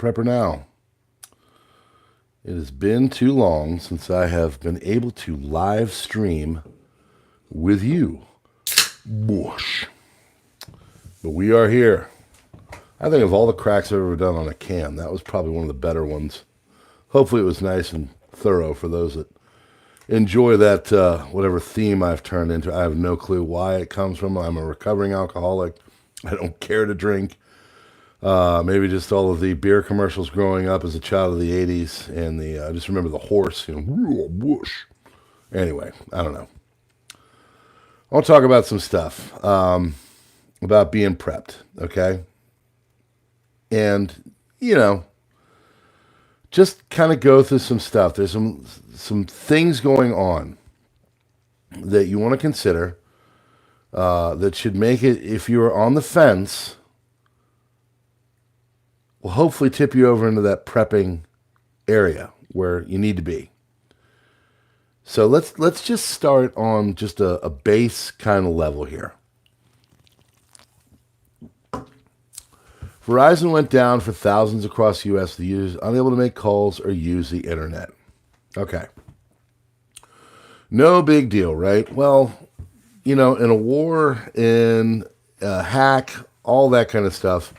PrepperNow. It has been too long since I have been able to live stream with you. Whoosh. But we are here. I think of all the cracks I've ever done on a cam, that was probably one of the better ones. Hopefully it was nice and thorough for those that enjoy that, whatever theme I've turned into. I have no clue why it comes from. I'm a recovering alcoholic. I don't care to drink. Maybe just all of the beer commercials growing up as a child of the 80s. And I just remember the horse, whoosh. Anyway, I don't know. I want to talk about some stuff about being prepped, okay? And, just kind of go through some stuff. There's some things going on that you want to consider that should make it, if you're on the fence, will hopefully tip you over into that prepping area where you need to be. So let's just start on just a base kind of level here. Verizon went down for thousands across the U.S. The users unable to make calls or use the internet. Okay. No big deal, right? Well, in a war, in a hack, all that kind of stuff,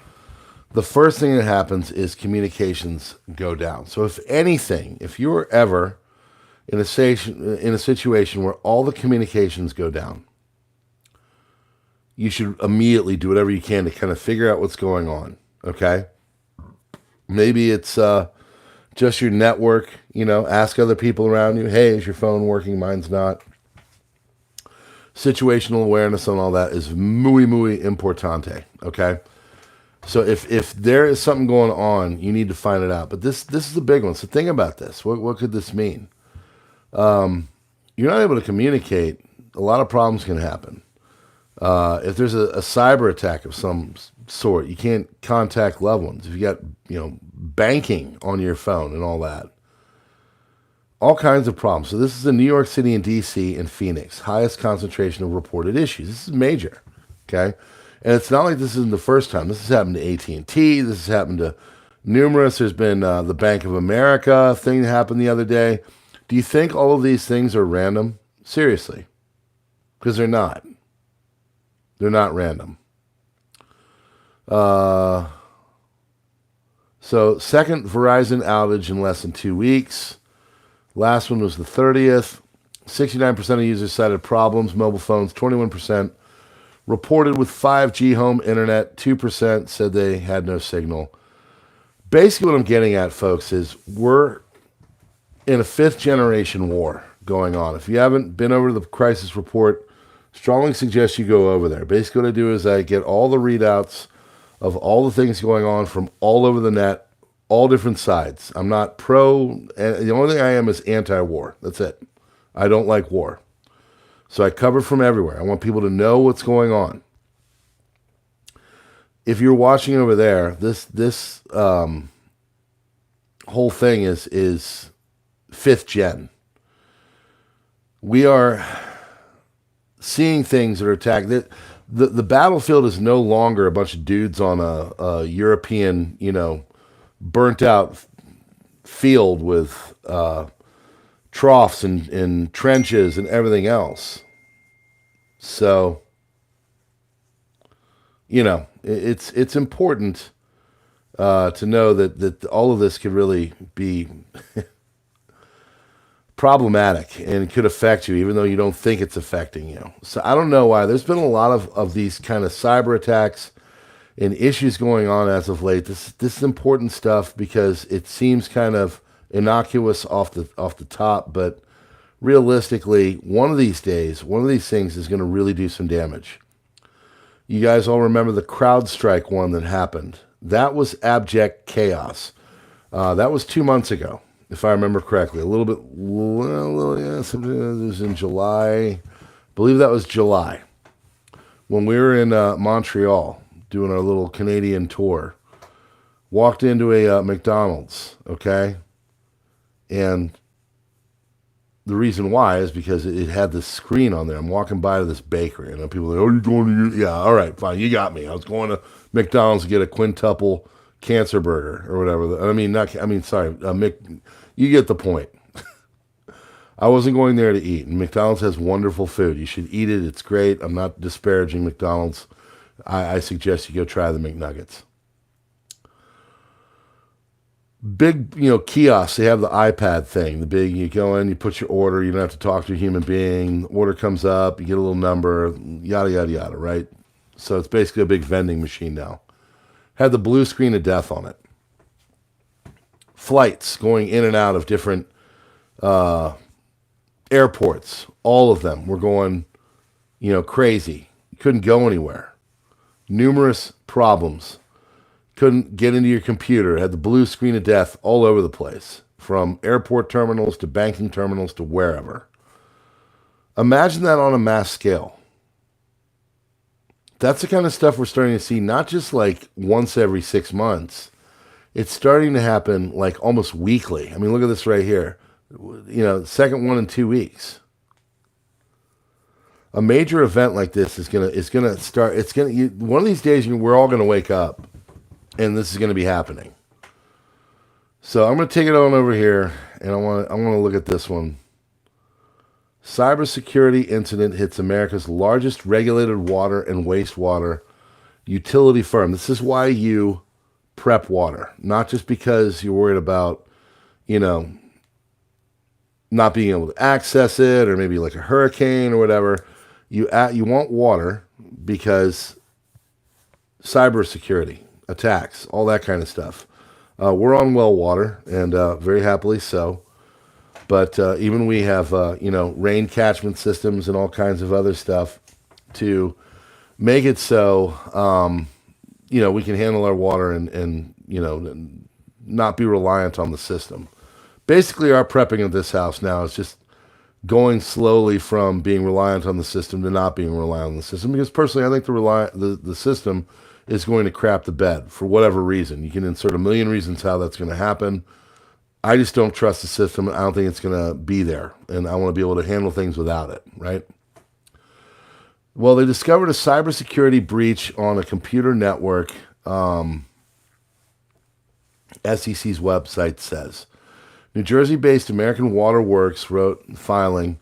the first thing that happens is communications go down. So if anything, if you're ever in a situation where all the communications go down, you should immediately do whatever you can to kind of figure out what's going on, okay? Maybe it's just your network, ask other people around you, hey, is your phone working? Mine's not. Situational awareness and all that is muy, muy importante, okay? So if there is something going on, you need to find it out. But this is a big one. So think about this. What could this mean? You're not able to communicate, a lot of problems can happen. If there's a cyber attack of some sort, you can't contact loved ones. If you got, banking on your phone and all that. All kinds of problems. So this is in New York City and D.C. and Phoenix. Highest concentration of reported issues. This is major, okay? And it's not like this isn't the first time. This has happened to AT&T. This has happened to numerous. There's been the Bank of America thing that happened the other day. Do you think all of these things are random? Seriously. Because they're not. They're not random. So second Verizon outage in less than 2 weeks. Last one was the 30th. 69% of users cited problems. Mobile phones, 21%. Reported with 5G home internet. 2% said they had no signal. Basically what I'm getting at, folks, is we're in a fifth generation war going on. If you haven't been over to the crisis report, strongly suggest you go over there. Basically what I do is I get all the readouts of all the things going on from all over the net, all different sides. I'm not pro, and the only thing I am is anti-war. That's it. I don't like war. So I cover from everywhere. I want people to know what's going on. If you're watching over there, this whole thing is fifth gen. We are seeing things that are attacked. The battlefield is no longer a bunch of dudes on a European, burnt out field with troughs and trenches and everything else. So, it's important to know that all of this could really be problematic and could affect you, even though you don't think it's affecting you. So I don't know why. There's been a lot of these kind of cyber attacks and issues going on as of late. This is important stuff because it seems kind of innocuous off the top, but realistically, one of these days, one of these things is going to really do some damage. You guys all remember the CrowdStrike one that happened. That was abject chaos. That was 2 months ago, if I remember correctly. A little bit, yes, it was in July. I believe that was July. When we were in Montreal doing our little Canadian tour, walked into a McDonald's, okay? And the reason why is because it had this screen on there. I'm walking by to this bakery, and people are like, oh, you're going to, yeah, all right, fine, you got me. I was going to McDonald's to get a quintuple cancer burger or whatever. Sorry, you get the point. I wasn't going there to eat. And McDonald's has wonderful food. You should eat it. It's great. I'm not disparaging McDonald's. I suggest you go try the McNuggets. Big, kiosks. They have the iPad thing. The big, you go in, you put your order. You don't have to talk to a human being. The order comes up. You get a little number. Yada, yada, yada, right? So it's basically a big vending machine now. Had the blue screen of death on it. Flights going in and out of different airports. All of them were going, crazy. Couldn't go anywhere. Numerous problems. Couldn't get into your computer. Had the blue screen of death all over the place. From airport terminals to banking terminals to wherever. Imagine that on a mass scale. That's the kind of stuff we're starting to see, not just like once every 6 months. It's starting to happen like almost weekly. I mean, look at this right here. Second one in 2 weeks. A major event like this is gonna start. One of these days we're all gonna wake up, and this is gonna be happening. So I'm gonna take it on over here, and I want to look at this one. Cybersecurity incident hits America's largest regulated water and wastewater utility firm. This is why you prep water, not just because you're worried about, not being able to access it, or maybe like a hurricane or whatever. You want water because cybersecurity attacks, all that kind of stuff. We're on well water, and very happily so. But even we have, rain catchment systems and all kinds of other stuff to make it so, we can handle our water and not be reliant on the system. Basically, our prepping of this house now is just going slowly from being reliant on the system to not being reliant on the system. Because personally, I think the system is going to crap the bed for whatever reason. You can insert a million reasons how that's going to happen. I just don't trust the system. I don't think it's going to be there. And I want to be able to handle things without it, right? Well, they discovered a cybersecurity breach on a computer network, SEC's website says. New Jersey-based American Water Works wrote filing.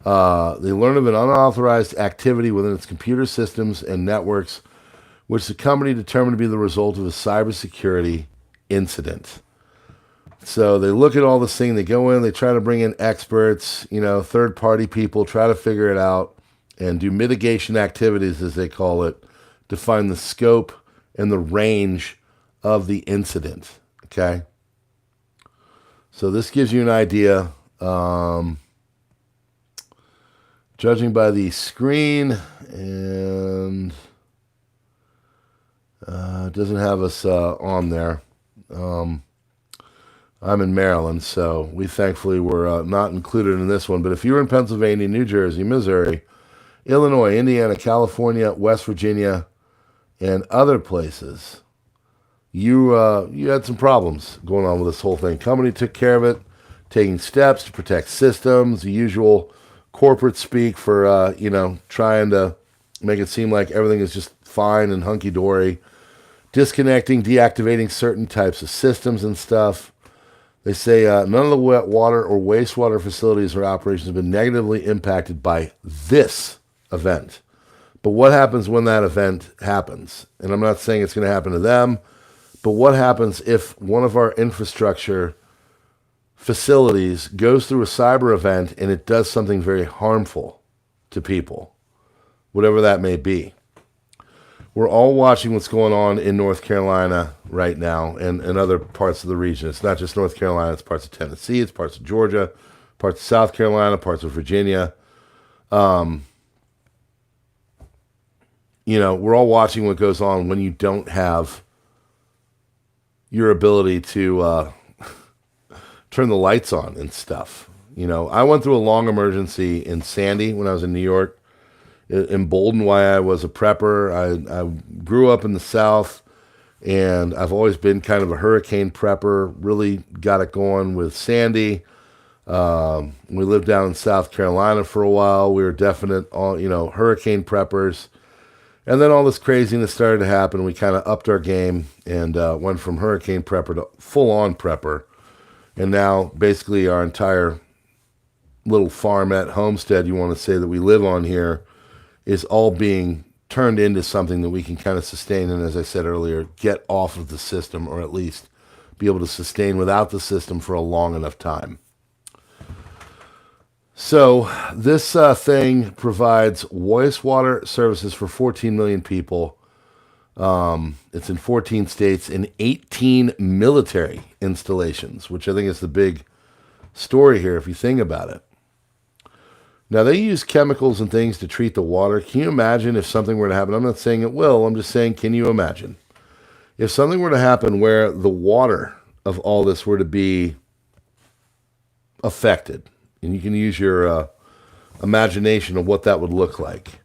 They learned of an unauthorized activity within its computer systems and networks, which the company determined to be the result of a cybersecurity incident. So they look at all this thing, they go in, they try to bring in experts, third-party people, try to figure it out, and do mitigation activities, as they call it, to find the scope and the range of the incident, okay? So this gives you an idea. Judging by the screen, and it doesn't have us on there. I'm in Maryland, so we thankfully were not included in this one. But if you're in Pennsylvania, New Jersey, Missouri, Illinois, Indiana, California, West Virginia, and other places, you had some problems going on with this whole thing. Company took care of it, taking steps to protect systems, the usual corporate speak for, trying to make it seem like everything is just fine and hunky-dory, disconnecting, deactivating certain types of systems and stuff. They say none of the wet water or wastewater facilities or operations have been negatively impacted by this event. But what happens when that event happens? And I'm not saying it's going to happen to them, but what happens if one of our infrastructure facilities goes through a cyber event and it does something very harmful to people, whatever that may be? We're all watching what's going on in North Carolina right now and other parts of the region. It's not just North Carolina. It's parts of Tennessee. It's parts of Georgia, parts of South Carolina, parts of Virginia. We're all watching what goes on when you don't have your ability to turn the lights on and stuff. I went through a long emergency in Sandy when I was in New York. It emboldened why I was a prepper. I grew up in the South, and I've always been kind of a hurricane prepper. Really got it going with Sandy. We lived down in South Carolina for a while. We were definite, hurricane preppers. And then all this craziness started to happen. We kind of upped our game and went from hurricane prepper to full-on prepper. And now basically our entire little farmette homestead, you want to say, that we live on here is all being turned into something that we can kind of sustain and, as I said earlier, get off of the system, or at least be able to sustain without the system for a long enough time. So this thing provides wastewater services for 14 million people. It's in 14 states and 18 military installations, which I think is the big story here if you think about it. Now, they use chemicals and things to treat the water. Can you imagine if something were to happen? I'm not saying it will. I'm just saying, can you imagine? If something were to happen where the water of all this were to be affected, and you can use your imagination of what that would look like,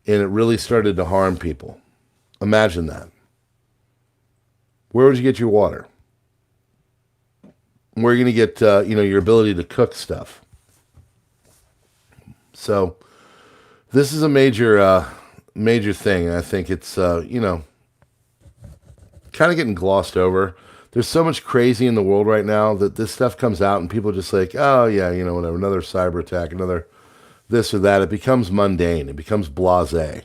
and it really started to harm people. Imagine that. Where would you get your water? Where are you going to get your ability to cook stuff? So this is a major thing. I think it's, kind of getting glossed over. There's so much crazy in the world right now that this stuff comes out and people are just like, oh, yeah, whatever, another cyber attack, another this or that. It becomes mundane. It becomes blasé.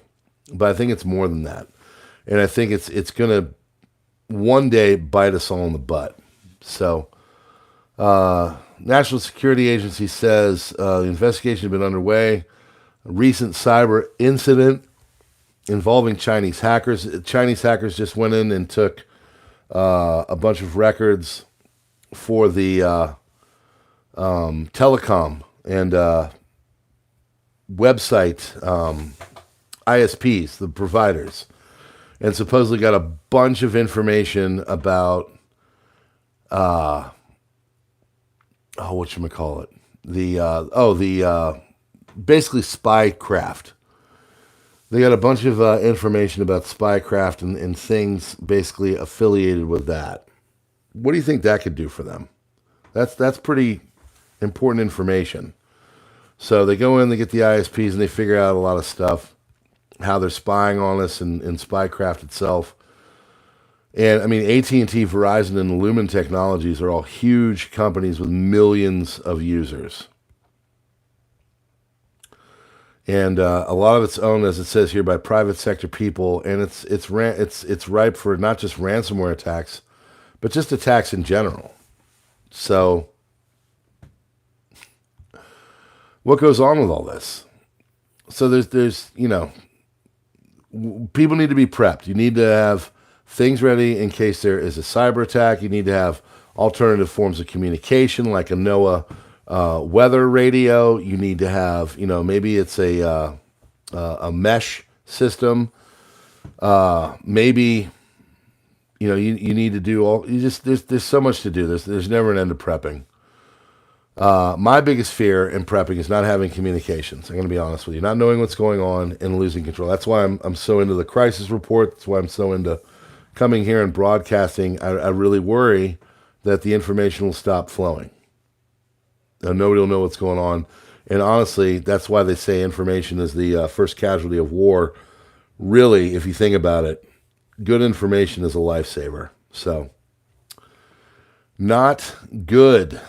But I think it's more than that. And I think it's going to one day bite us all in the butt. So National Security Agency says the investigation has been underway. A recent cyber incident involving Chinese hackers. Chinese hackers just went in and took a bunch of records for the telecom and website ISPs, the providers, and supposedly got a bunch of information about whatchamacallit? Basically spycraft. They got a bunch of information about spycraft and things basically affiliated with that. What do you think that could do for them? That's pretty important information. So they go in, they get the ISPs, and they figure out a lot of stuff, how they're spying on us and spycraft itself. And I mean, AT&T, Verizon, and Lumen Technologies are all huge companies with millions of users. And a lot of it's owned, as it says here, by private sector people, and it's ripe for not just ransomware attacks, but just attacks in general. So, what goes on with all this? So there's people need to be prepped. You need to have things ready in case there is a cyber attack. You need to have alternative forms of communication, like a NOAA weather radio. You need to have, maybe it's a mesh system. Maybe, you need to do there's so much to do. There's never an end to prepping. My biggest fear in prepping is not having communications. I'm going to be honest with you, not knowing what's going on and losing control. That's why I'm so into the crisis report. That's why I'm so into coming here and broadcasting. I really worry that the information will stop flowing. Nobody will know what's going on. And honestly, that's why they say information is the first casualty of war. Really, if you think about it, good information is a lifesaver. So, not good.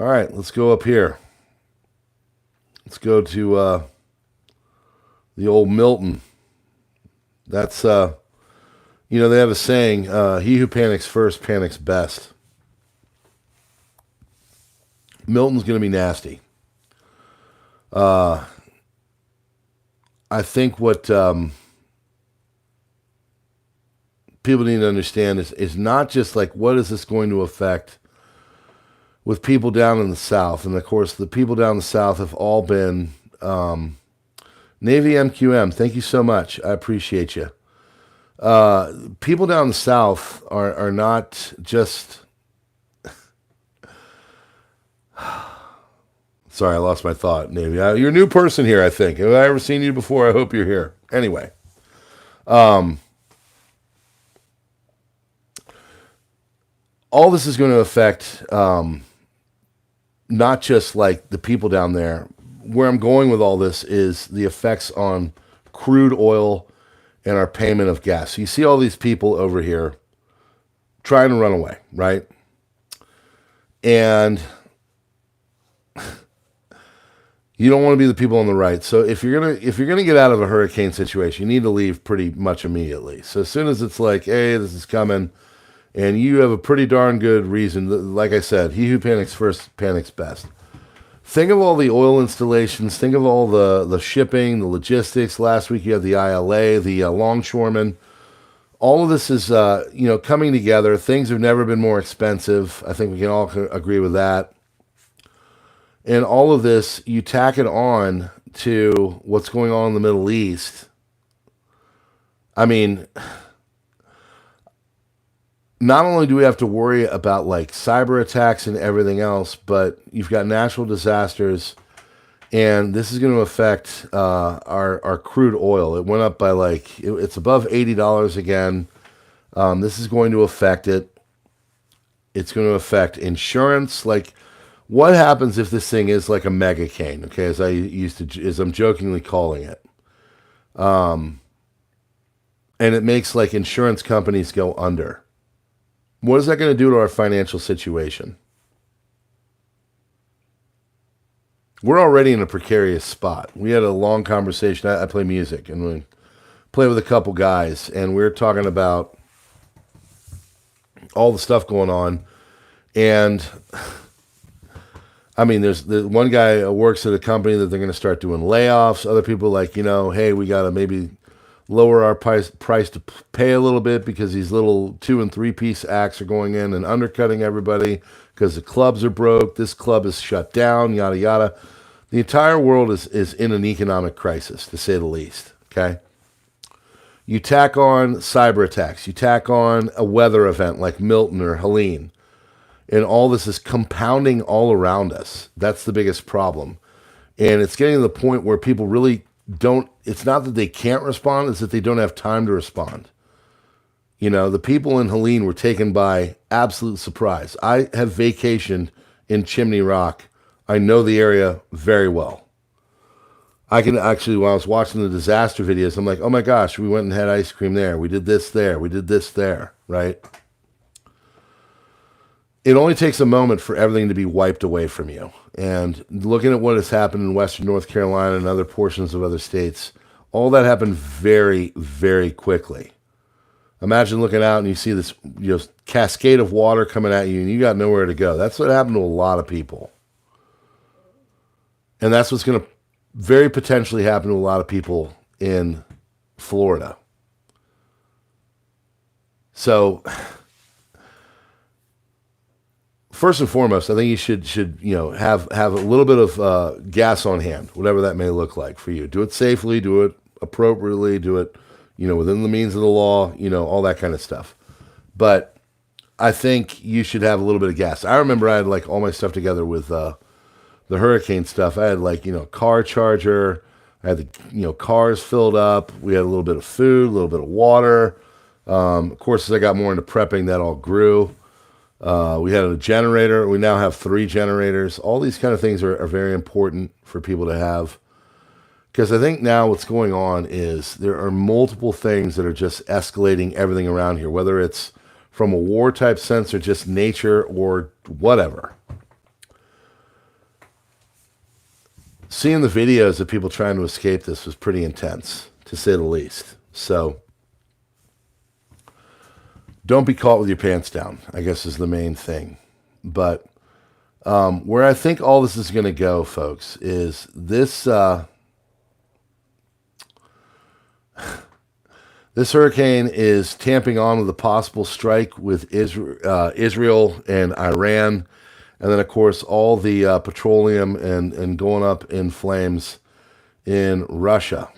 All right, let's go up here. Let's go to the old Milton. That's, they have a saying, he who panics first panics best. Milton's going to be nasty. I think what people need to understand is not just like, what is this going to affect with people down in the South? And of course, the people down in the South have all been Navy MQM. Thank you so much. I appreciate you. People down in the South are not just... Sorry, I lost my thought, Navy. You're a new person here, I think. Have I ever seen you before? I hope you're here. Anyway. All this is going to affect not just like the people down there. where I'm going with all this is the effects on crude oil and our payment of gas. So you see all these people over here trying to run away, right? And you don't want to be the people on the right. So if you're gonna get out of a hurricane situation, you need to leave pretty much immediately. So as soon as it's like, hey, this is coming, and you have a pretty darn good reason, like I said, he who panics first panics best. Think of all the oil installations. Think of all the shipping, the logistics. Last week you had the ILA, the longshoremen. All of this is coming together. Things have never been more expensive. I think we can all agree with that. And all of this, you tack it on to what's going on in the Middle East. I mean, not only do we have to worry about like cyber attacks and everything else, but you've got natural disasters, and this is going to affect our crude oil. It went up by it's above $80 again. This is going to affect it. It's going to affect insurance. Like, what happens if this thing is like a mega cane? Okay, as I'm jokingly calling it, and it makes like insurance companies go under. What is that going to do to our financial situation? We're already in a precarious spot. We had a long conversation. I play music, and we play with a couple guys, and we were talking about all the stuff going on. And I mean, there's one guy works at a company that they're going to start doing layoffs. Other people are like, hey, we got to maybe lower our price to pay a little bit because these little 2- and 3-piece acts are going in and undercutting everybody because the clubs are broke. This club is shut down, yada, yada. The entire world is in an economic crisis, to say the least, okay? You tack on cyber attacks. You tack on a weather event like Milton or Helene. And all this is compounding all around us. That's the biggest problem. And it's getting to the point where people really don't, it's not that they can't respond, it's that they don't have time to respond. The people in Helene were taken by absolute surprise. I have vacationed in Chimney Rock. I know the area very well. I can actually, when I was watching the disaster videos, I'm like, oh my gosh, we went and had ice cream there. We did this there. We did this there, right? It only takes a moment for everything to be wiped away from you. And looking at what has happened in Western North Carolina and other portions of other states, all that happened very, very quickly. Imagine looking out and you see this cascade of water coming at you and you got nowhere to go. That's what happened to a lot of people. And that's what's going to very potentially happen to a lot of people in Florida. So first and foremost, I think you should have a little bit of gas on hand, whatever that may look like for you. Do it safely, do it appropriately, do it within the means of the law, all that kind of stuff. But I think you should have a little bit of gas. I remember I had like all my stuff together with the hurricane stuff. I had like car charger. I had the cars filled up. We had a little bit of food, a little bit of water. Of course, as I got more into prepping, that all grew. We had a generator. We now have 3 generators. All these kind of things are very important for people to have. Because I think now what's going on is there are multiple things that are just escalating everything around here, whether it's from a war type sense or just nature or whatever. Seeing the videos of people trying to escape this was pretty intense, to say the least. So don't be caught with your pants down, I guess, is the main thing. But where I think all this is going to go, folks, is this this hurricane is tamping on with a possible strike with Israel and Iran. And then, of course, all the petroleum and going up in flames in Russia.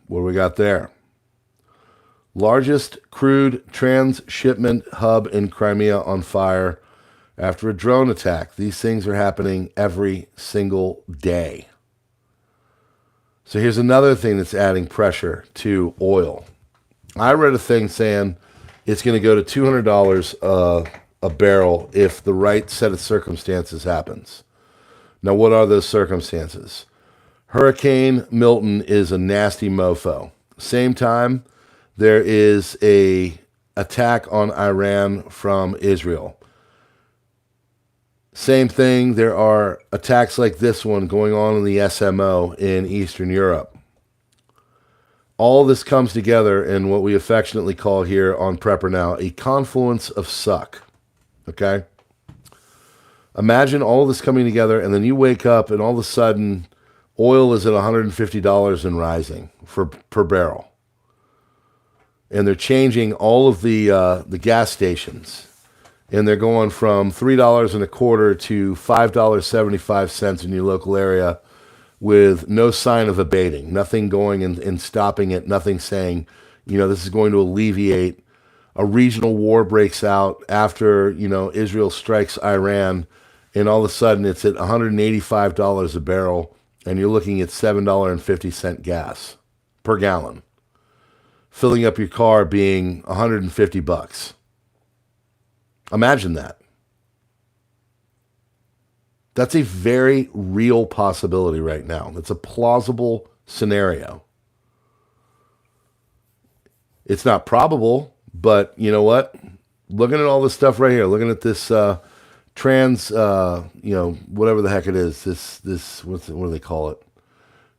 What do we got there? Largest crude transshipment hub in Crimea on fire after a drone attack. These things are happening every single day. So here's another thing that's adding pressure to oil. I read a thing saying it's going to go to $200 a barrel if the right set of circumstances happens. Now, what are those circumstances? Hurricane Milton is a nasty mofo. Same time, there is a attack on Iran from Israel. Same thing, there are attacks like this one going on in the SMO in Eastern Europe. All this comes together in what we affectionately call here on PrepperNow a confluence of suck. Okay? Imagine all this coming together, and then you wake up and all of a sudden oil is at $150 and rising per barrel. And they're changing all of the gas stations. And they're going from $3.25 to $5.75 in your local area with no sign of abating. Nothing going and stopping it. Nothing saying, this is going to alleviate. A regional war breaks out after, Israel strikes Iran. And all of a sudden it's at $185 a barrel. And you're looking at $7.50 gas per gallon. Filling up your car being $150. Imagine that. That's a very real possibility right now. It's a plausible scenario. It's not probable, but you know what? Looking at all this stuff right here, looking at this whatever the heck it is, this what do they call it?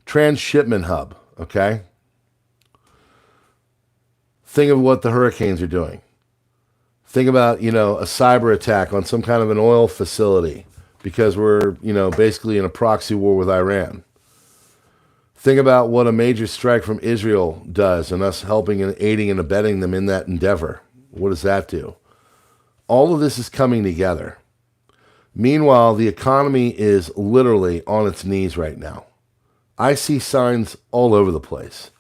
Transshipment hub, okay? Think of what the hurricanes are doing. Think about, a cyber attack on some kind of an oil facility because we're, basically in a proxy war with Iran. Think about what a major strike from Israel does and us helping and aiding and abetting them in that endeavor. What does that do? All of this is coming together. Meanwhile, the economy is literally on its knees right now. I see signs all over the place.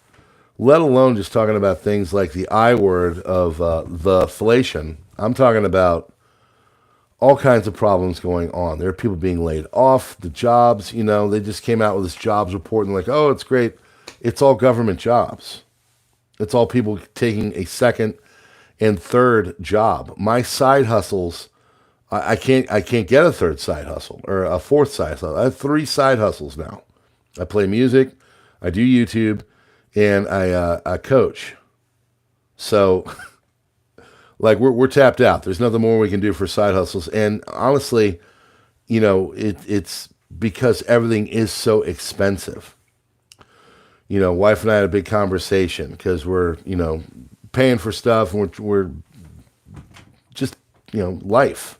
Let alone just talking about things like the I word of the inflation. I'm talking about all kinds of problems going on. There are people being laid off, the jobs, they just came out with this jobs report and like, oh, it's great. It's all government jobs. It's all people taking a second and third job. My side hustles, I can't get a third side hustle or a fourth side hustle. I have 3 side hustles now. I play music, I do YouTube, and I coach. So, like, we're tapped out. There's nothing more we can do for side hustles. And honestly, it's because everything is so expensive. Wife and I had a big conversation because we're, paying for stuff and we're just, life.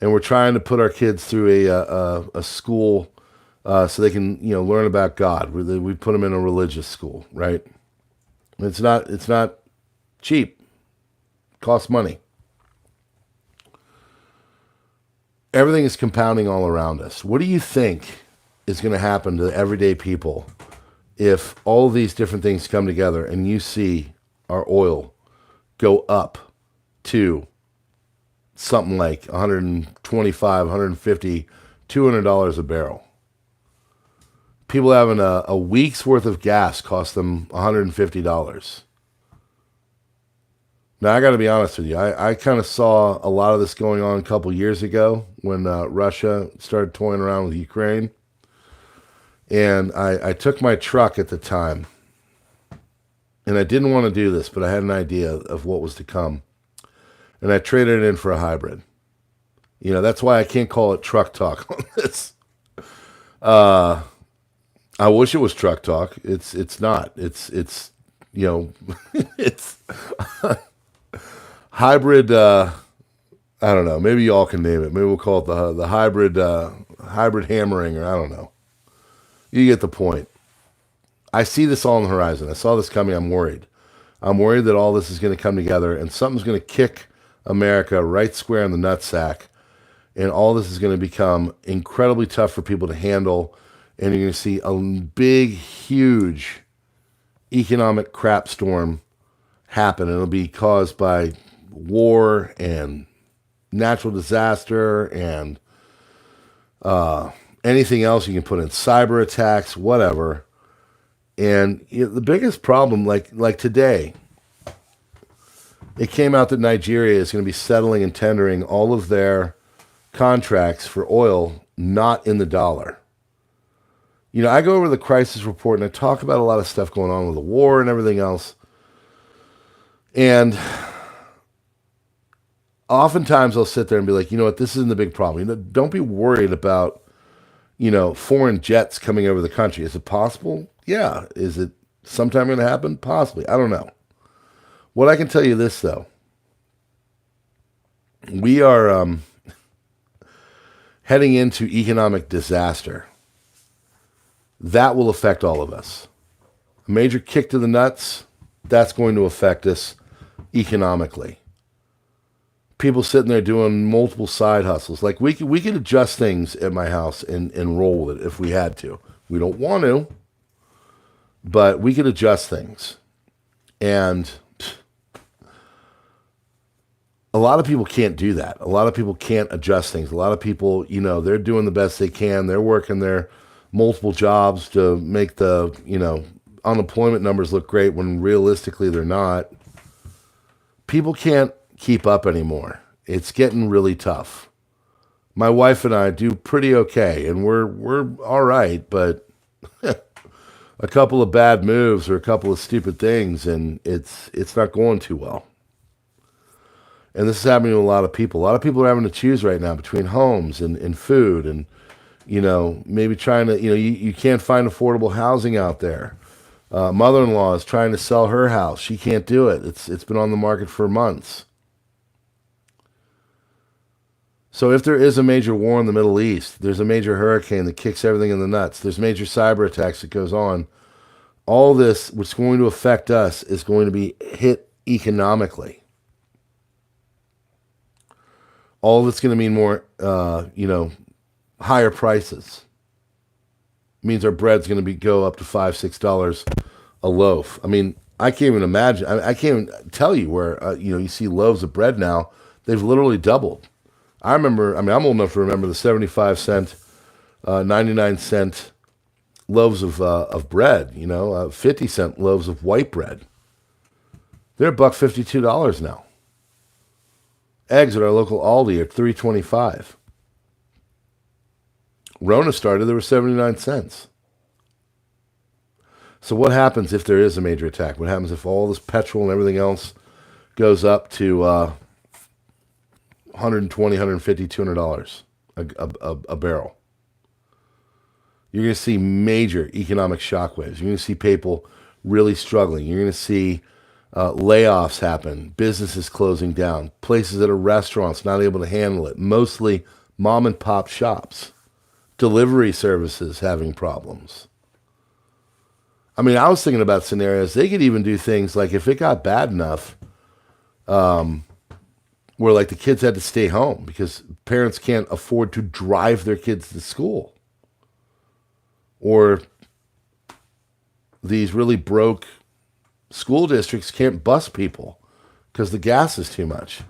And we're trying to put our kids through a school so they can, learn about God. We put them in a religious school, right? It's not cheap. It costs money. Everything is compounding all around us. What do you think is going to happen to everyday people if all of these different things come together and you see our oil go up to something like $125, $150, $200 a barrel? People having a week's worth of gas cost them $150. Now, I got to be honest with you. I kind of saw a lot of this going on a couple years ago when Russia started toying around with Ukraine. And I took my truck at the time. And I didn't want to do this, but I had an idea of what was to come. And I traded it in for a hybrid. That's why I can't call it truck talk on this. I wish it was truck talk. It's not. It's it's hybrid. I don't know. Maybe y'all can name it. Maybe we'll call it the hybrid hammering, or I don't know. You get the point. I see this all on the horizon. I saw this coming. I'm worried. I'm worried that all this is going to come together and something's going to kick America right square in the nutsack, and all this is going to become incredibly tough for people to handle. And you're going to see a big, huge economic crap storm happen. It'll be caused by war and natural disaster and anything else you can put in, cyber attacks, whatever. And the biggest problem, like today, it came out that Nigeria is going to be settling and tendering all of their contracts for oil not in the dollar. I go over the crisis report and I talk about a lot of stuff going on with the war and everything else. And oftentimes I'll sit there and be like, you know what, this isn't the big problem. Don't be worried about, foreign jets coming over the country. Is it possible? Yeah. Is it sometime going to happen? Possibly. I don't know. What I can tell you this, though, we are heading into economic disaster. That will affect all of us. A major kick to the nuts, that's going to affect us economically. People sitting there doing multiple side hustles. Like we could adjust things at my house and roll with it if we had to. We don't want to, but we could adjust things. And a lot of people can't do that. A lot of people can't adjust things. A lot of people, they're doing the best they can. They're working their multiple jobs to make the, unemployment numbers look great when realistically they're not. People can't keep up anymore. It's getting really tough. My wife and I do pretty okay, and we're all right, but a couple of bad moves or a couple of stupid things, and it's not going too well. And this is happening to a lot of people. A lot of people are having to choose right now between homes and food and, maybe trying to, you can't find affordable housing out there. Mother-in-law is trying to sell her house. She can't do it. It's been on the market for months. So if there is a major war in the Middle East, there's a major hurricane that kicks everything in the nuts, there's major cyber attacks that goes on, all this, what's going to affect us, is going to be hit economically. All of it's going to mean more, higher prices. It means our bread's going to go up to $5, $6 a loaf. I mean, I can't even imagine. I can't even tell you where, you see loaves of bread now. They've literally doubled. I'm old enough to remember the 75-cent, 99-cent loaves of bread, 50-cent loaves of white bread. They're $1.52 now. Eggs at our local Aldi are $3.25. Rona started, there were 79 cents. So what happens if there is a major attack? What happens if all this petrol and everything else goes up to $120, $150, $200 a barrel? You're going to see major economic shockwaves. You're going to see people really struggling. You're going to see layoffs happen, businesses closing down, places that are restaurants not able to handle it, mostly mom and pop shops, delivery services having problems. I mean, I was thinking about scenarios. They could even do things like if it got bad enough where like the kids had to stay home because parents can't afford to drive their kids to school. Or these really broke school districts can't bus people because the gas is too much.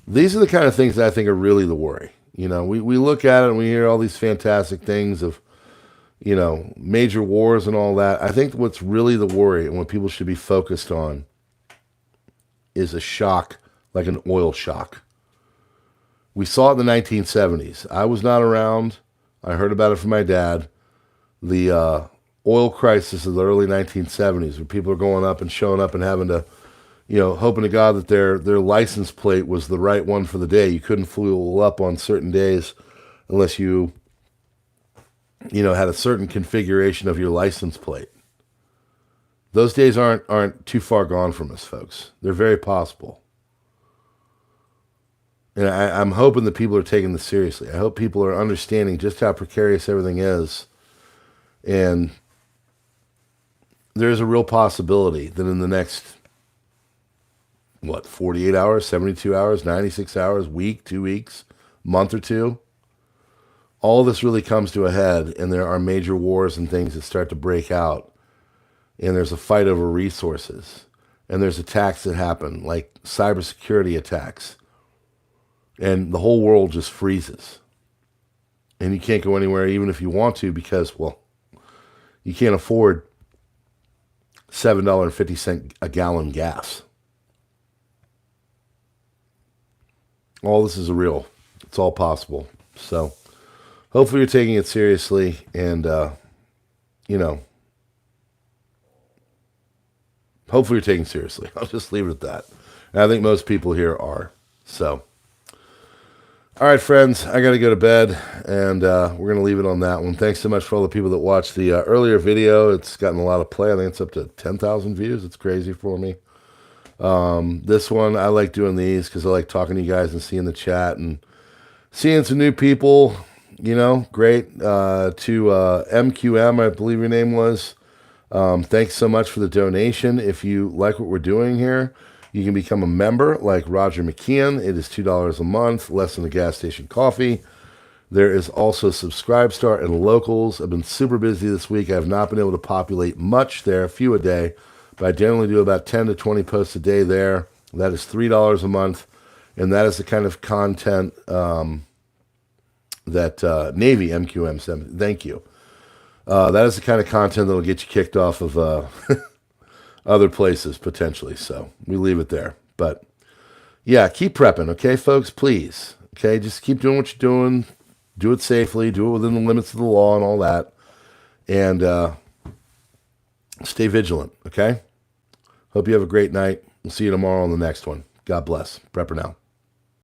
These are the kind of things that I think are really the worry. We look at it and we hear all these fantastic things of, major wars and all that. I think what's really the worry and what people should be focused on is a shock, like an oil shock. We saw it in the 1970s. I was not around. I heard about it from my dad. The oil crisis of the early 1970s, where people are going up and showing up and having to, hoping to God that their license plate was the right one for the day. You couldn't fuel up on certain days unless you had a certain configuration of your license plate. Those days aren't too far gone from us, folks. They're very possible. And I'm hoping that people are taking this seriously. I hope people are understanding just how precarious everything is. And there's a real possibility that in the next, 48 hours, 72 hours, 96 hours, week, 2 weeks, month or two, all this really comes to a head, and there are major wars and things that start to break out. And there's a fight over resources. And there's attacks that happen, like cybersecurity attacks. And the whole world just freezes. And you can't go anywhere even if you want to because, you can't afford $7.50 a gallon gas. All this is real. It's all possible. So hopefully you're taking it seriously, and you know, hopefully you're taking it seriously. I'll just leave it at that. And I think most people here are. So, all right, friends, I got to go to bed, and we're going to leave it on that one. Thanks so much for all the people that watched the earlier video. It's gotten a lot of play. I think it's up to 10,000 views. It's crazy for me. This one, I like doing these because I like talking to you guys and seeing the chat and seeing some new people. You know, great. To MQM, I believe your name was. Thanks so much for the donation. If you like what we're doing here, you can become a member like Roger McKeon. It is $2 a month, less than a gas station coffee. There is also Subscribestar and Locals. I've been super busy this week. I have not been able to populate much there, a few a day, but I generally do about 10 to 20 posts a day there. That is $3 a month, and that is the kind of content that Navy MQM sent. Thank you. That is the kind of content that will get you kicked off of other places, potentially. So we leave it there. But, yeah, keep prepping, okay, folks? Please. Okay, just keep doing what you're doing. Do it safely. Do it within the limits of the law and all that. And stay vigilant, okay? Hope you have a great night. We'll see you tomorrow on the next one. God bless. Prepper now.